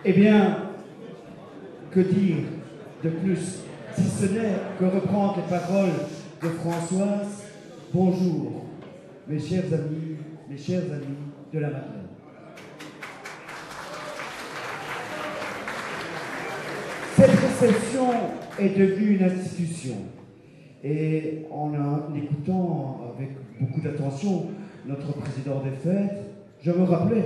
Eh bien, que dire de plus, si ce n'est que reprendre les paroles de Françoise. Bonjour, mes chers amis de la Madeleine. Cette réception est devenue une institution. Et en écoutant avec beaucoup d'attention notre président des fêtes, je me rappelais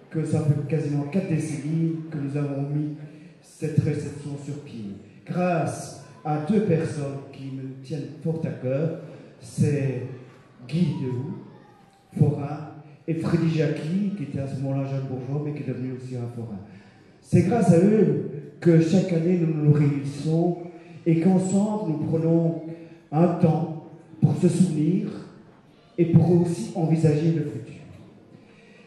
que ça fait quasiment 4 décennies que nous avons mis cette réception sur pied. Grâce à 2 personnes qui me tiennent fort à cœur, c'est Guy Dehoux, forain, et Freddy Jacqui, qui était à ce moment-là jeune bourgeois, mais qui est devenu aussi un forain. C'est grâce à eux que chaque année nous nous réunissons et qu'ensemble nous prenons un temps pour se souvenir et pour aussi envisager le futur.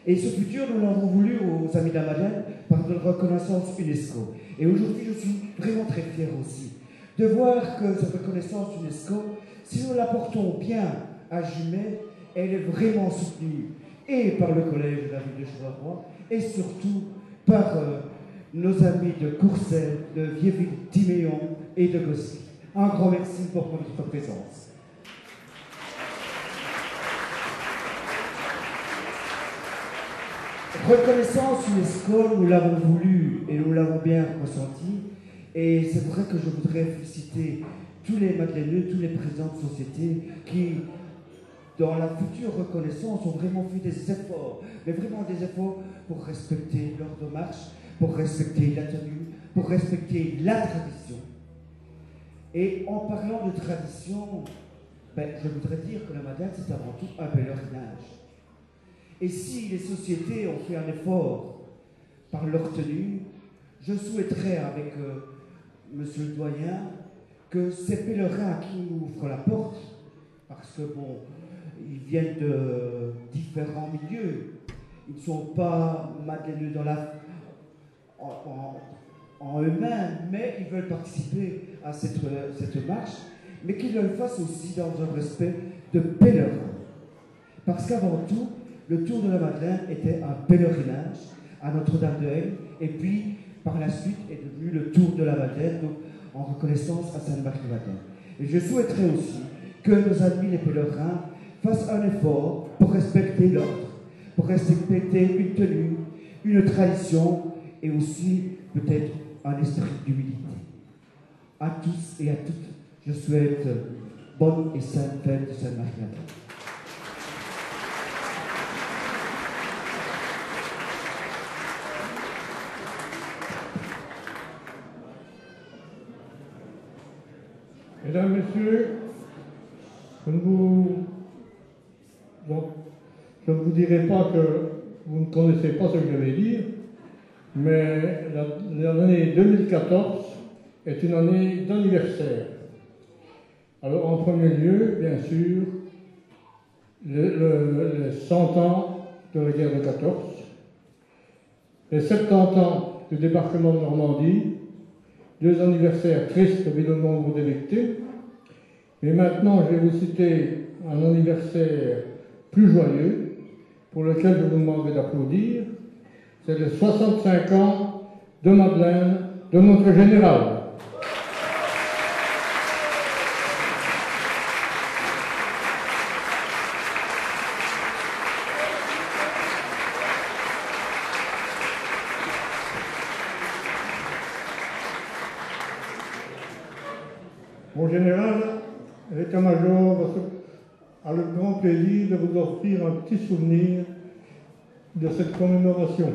Et ce futur, nous l'avons voulu aux Amis de la Madeleine par notre reconnaissance UNESCO. Et aujourd'hui, je suis vraiment très fier aussi de voir que cette reconnaissance UNESCO, si nous la portons bien à Jumet, elle est vraiment soutenue et par le collège de la ville de Chevreuil et surtout par nos amis de Courcelles, de Viéville-Timéon et de Gosselies. Un grand merci pour votre présence. Reconnaissance UNESCO, nous l'avons voulu et nous l'avons bien ressenti. Et c'est vrai que je voudrais féliciter tous les Madeleineux, tous les présidents de société qui, dans la future reconnaissance, ont vraiment fait des efforts, mais vraiment des efforts pour respecter l'ordre de marche, pour respecter la tenue, pour respecter la tradition. Et en parlant de tradition, je voudrais dire que la Madeleine, c'est avant tout un pèlerinage. Et si les sociétés ont fait un effort par leur tenue, je souhaiterais avec monsieur le doyen que ces pèlerins qui nous ouvrent la porte, parce que bon, ils viennent de différents milieux, ils ne sont pas madeleineux en eux-mêmes, mais ils veulent participer à cette marche, mais qu'ils le fassent aussi dans un respect de pèlerin. Parce qu'avant tout, le Tour de la Madeleine était un pèlerinage à Notre-Dame-de-Haye, et puis par la suite est devenu le Tour de la Madeleine, donc en reconnaissance à Sainte-Marie-Madeleine. Et je souhaiterais aussi que nos amis les pèlerins fassent un effort pour respecter l'ordre, pour respecter une tenue, une tradition, et aussi peut-être un esprit d'humilité. À tous et à toutes, je souhaite bonne et sainte fête de Sainte-Marie-Madeleine. Mesdames, Messieurs, je ne vous dirai pas que vous ne connaissez pas ce que je vais dire, mais l'année 2014 est une année d'anniversaire. Alors, en premier lieu, bien sûr, les 100 ans de la guerre de 14, les 70 ans du débarquement de Normandie, 2 anniversaires tristes vu le nombre des victimes. Mais maintenant, je vais vous citer un anniversaire plus joyeux, pour lequel je vous demanderai d'applaudir. C'est les 65 ans de Madeleine, de notre général. Mon général, l'état-major a le grand plaisir de vous offrir un petit souvenir de cette commémoration.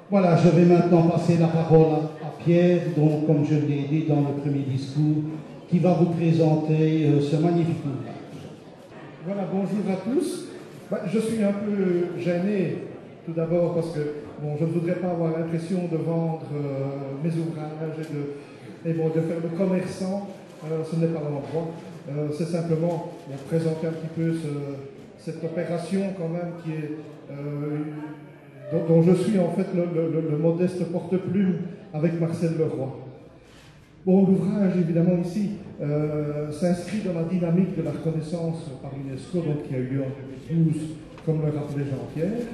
Voilà, je vais maintenant passer la parole à Pierre, donc comme je l'ai dit dans le premier discours, qui va vous présenter ce magnifique ouvrage. Voilà, bonjour à tous. Je suis un peu gêné, tout d'abord, parce que bon, je ne voudrais pas avoir l'impression de vendre mes ouvrages et de faire le commerçant. Ce n'est pas l'endroit. C'est simplement présenter un petit peu cette opération quand même qui est, dont je suis en fait le modeste porte-plume avec Marcel Leroy. Bon, l'ouvrage, évidemment, ici, s'inscrit dans la dynamique de la reconnaissance par l'UNESCO, donc qui a eu lieu en 2012, comme le rappelait Jean-Pierre.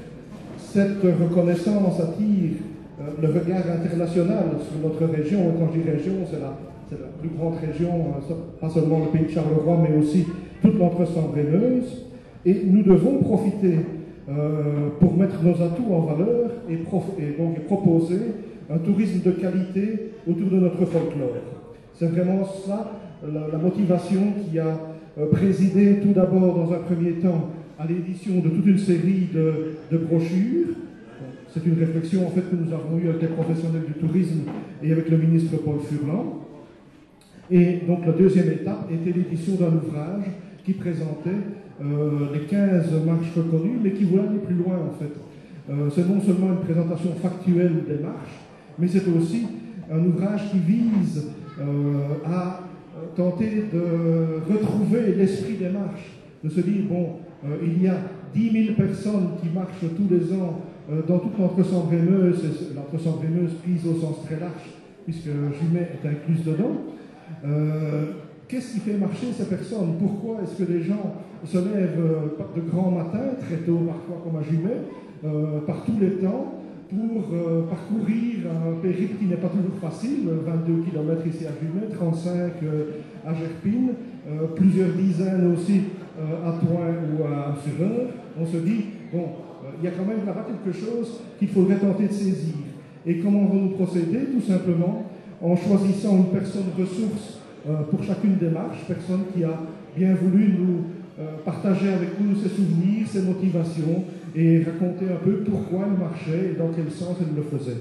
Cette reconnaissance attire le regard international sur notre région. Et quand je dis région, c'est la plus grande région, pas seulement le pays de Charleroi, mais aussi toute l'Entre-Sambre-et-Meuse. Et nous devons profiter pour mettre nos atouts en valeur et donc proposer un tourisme de qualité autour de notre folklore. C'est vraiment ça la motivation qui a présidé tout d'abord dans un premier temps à l'édition de toute une série de brochures. C'est une réflexion en fait que nous avons eue avec les professionnels du tourisme et avec le ministre Paul Furlan. Et donc la deuxième étape était l'édition d'un ouvrage qui présentait les 15 marches reconnues, mais qui voulait aller plus loin en fait. C'est non seulement une présentation factuelle des marches, mais c'est aussi un ouvrage qui vise à tenter de retrouver l'esprit des marches, de se dire, bon, il y a 10 000 personnes qui marchent tous les ans dans toute l'Entre-Sambre-et-Meuse, l'Entre-Sambre-et-Meuse prise au sens très large, puisque Jumet est incluse dedans. Qu'est-ce qui fait marcher ces personnes? Pourquoi est-ce que les gens se lèvent de grand matin, très tôt parfois comme à Jumet, par tous les temps, pour parcourir un périple qui n'est pas toujours facile, 22 km ici à Jumet, 35 à Gerpine, plusieurs dizaines aussi à Thoin ou à Fureur. On se dit, bon, il y a quand même là-bas quelque chose qu'il faudrait tenter de saisir. Et comment vont-nous procéder? Tout simplement en choisissant une personne ressource pour chacune des marches, personne qui a bien voulu nous partager avec nous ses souvenirs, ses motivations et raconter un peu pourquoi elle marchait et dans quel sens elle le faisait.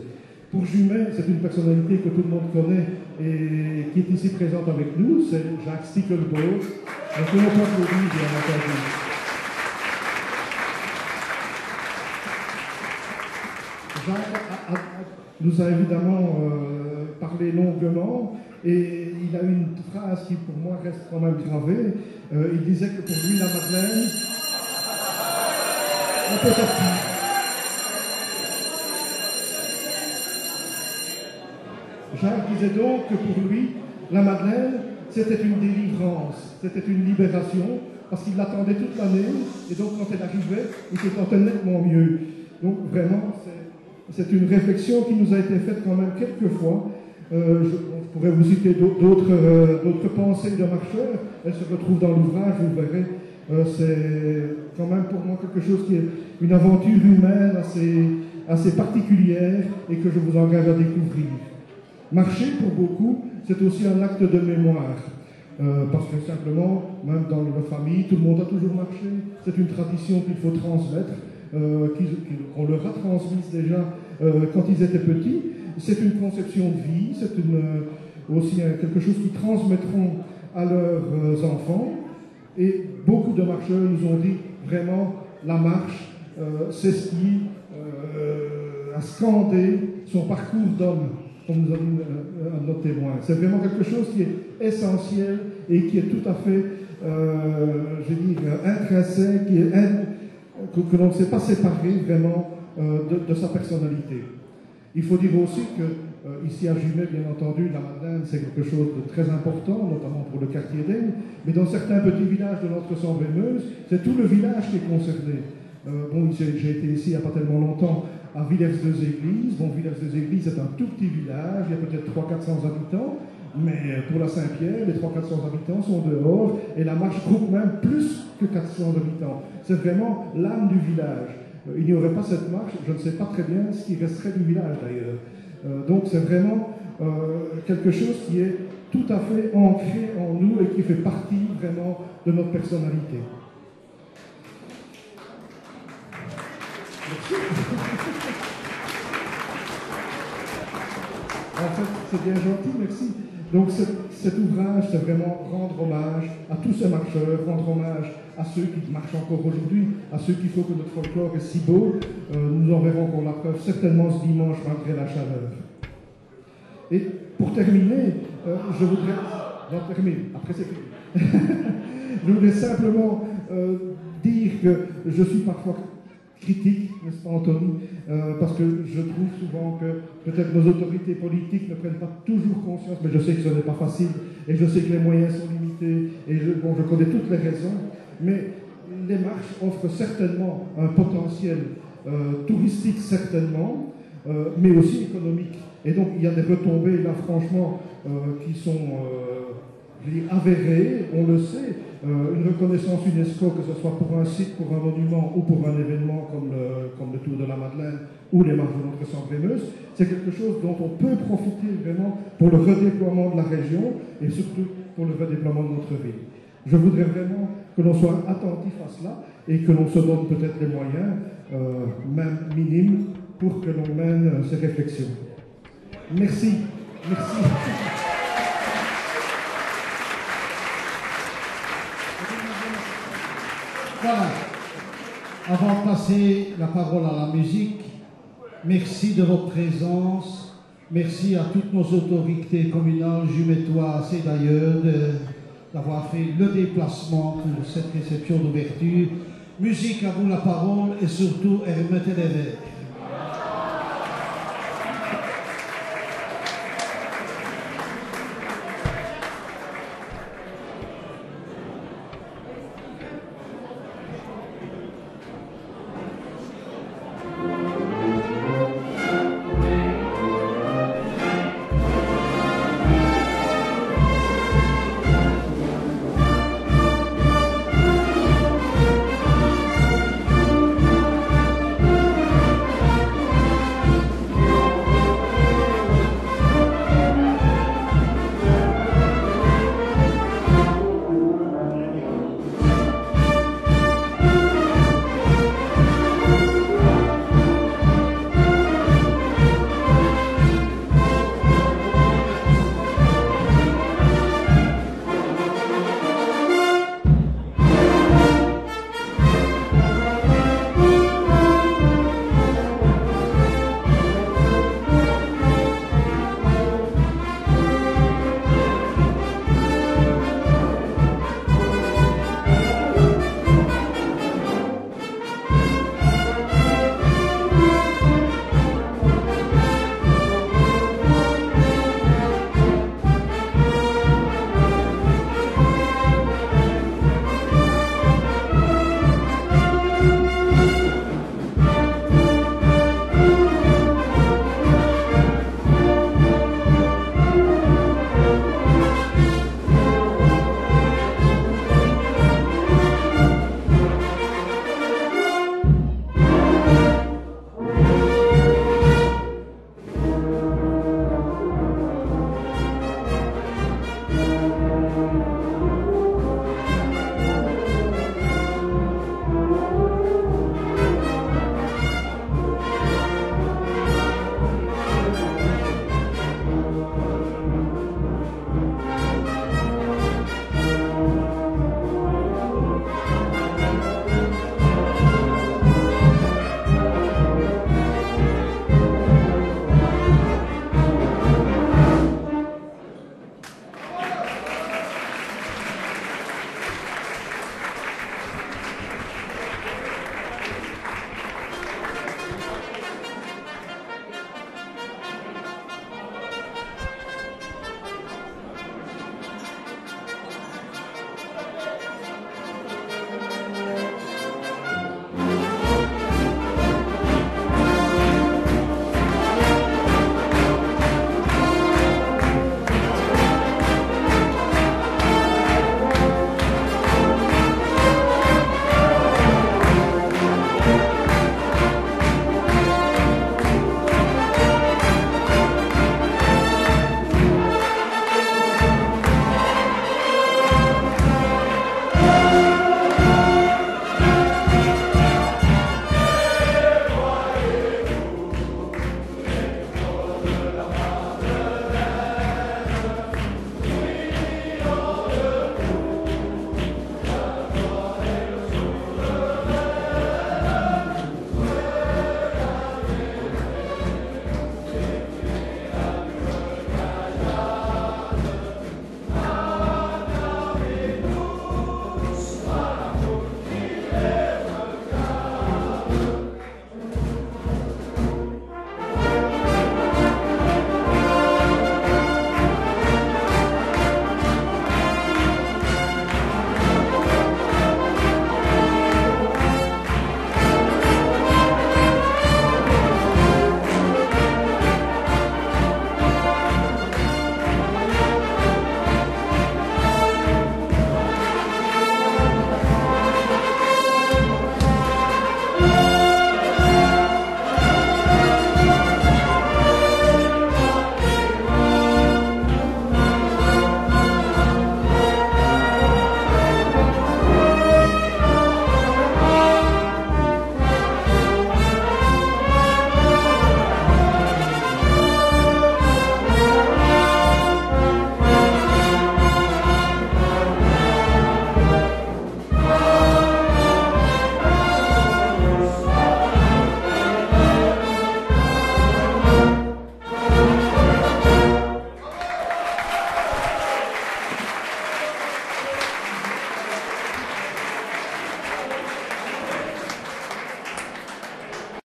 Pour Jumet, c'est une personnalité que tout le monde connaît et qui est ici présente avec nous, c'est Jacques Stickelbaum. On peut l'applaudir, bien entendu. Jacques nous a évidemment parlé longuement et il a une phrase qui pour moi reste quand même gravée. Il disait que pour lui la Madeleine, on peut sortir. Jacques disait donc que pour lui la Madeleine c'était une délivrance, c'était une libération parce qu'il l'attendait toute l'année et donc quand elle arrivait il se sentait nettement mieux. Donc vraiment c'est une réflexion qui nous a été faite quand même quelques fois. Je pourrais vous citer d'autres pensées de marcheurs. Elles se retrouvent dans l'ouvrage, vous verrez. C'est quand même pour moi quelque chose qui est une aventure humaine assez particulière et que je vous engage à découvrir. Marcher, pour beaucoup, c'est aussi un acte de mémoire. Parce que simplement, même dans la famille, tout le monde a toujours marché. C'est une tradition qu'il faut transmettre. Qu'on leur a transmise déjà quand ils étaient petits. C'est une conception de vie, c'est aussi quelque chose qu'ils transmettront à leurs enfants. Et beaucoup de marcheurs nous ont dit vraiment la marche, c'est ce qui a scandé son parcours d'homme, comme nous a dit un de nos témoins. C'est vraiment quelque chose qui est essentiel et qui est tout à fait, je veux dire, intrinsèque, que l'on ne sait pas séparer vraiment de sa personnalité. Il faut dire aussi que ici à Jumet, bien entendu, la Madeleine, c'est quelque chose de très important, notamment pour le quartier d'Aigle, mais dans certains petits villages de l'Entre-Sambre-et-Meuse, c'est tout le village qui est concerné. Bon, j'ai été ici il n'y a pas tellement longtemps à Villers-deux-Églises. Bon, Villers-deux-Églises, c'est un tout petit village, il y a peut-être 300-400 habitants, mais pour la Saint-Pierre, les 300-400 habitants sont dehors, et la marche groupe même plus que 400 habitants. C'est vraiment l'âme du village. Il n'y aurait pas cette marche, je ne sais pas très bien ce qui resterait du village d'ailleurs. Donc c'est vraiment quelque chose qui est tout à fait ancré en nous et qui fait partie vraiment de notre personnalité. Merci. En fait, c'est bien gentil, merci. Donc cet ouvrage, c'est vraiment rendre hommage à tous ces marcheurs, rendre hommage à ceux qui marchent encore aujourd'hui, à ceux qui font que notre folklore est si beau. Nous en verrons encore la preuve certainement ce dimanche malgré la chaleur. Et pour terminer, je voudrais... J'en termine, après c'est fini. Je voudrais simplement dire que je suis parfois critique, n'est-ce pas Anthony, parce que je trouve souvent que peut-être nos autorités politiques ne prennent pas toujours conscience, mais je sais que ce n'est pas facile, et je sais que les moyens sont limités, et je connais toutes les raisons, mais les marches offrent certainement un potentiel touristique, certainement, mais aussi économique. Et donc il y a des retombées là franchement qui sont avérées, on le sait, une reconnaissance UNESCO, que ce soit pour un site, pour un monument ou pour un événement comme le Tour de la Madeleine ou les marches de Notre-Sambre-et-Meuse, c'est quelque chose dont on peut profiter vraiment pour le redéploiement de la région et surtout pour le redéploiement de notre ville. Je voudrais vraiment que l'on soit attentif à cela et que l'on se donne peut-être les moyens, même minimes, pour que l'on mène ces réflexions. Merci. Merci. Voilà. Avant de passer la parole à la musique, merci de votre présence. Merci à toutes nos autorités communales, jumétoises et d'ailleurs d'avoir fait le déplacement pour cette réception d'ouverture. Musique, à vous la parole et surtout, remettez les verres.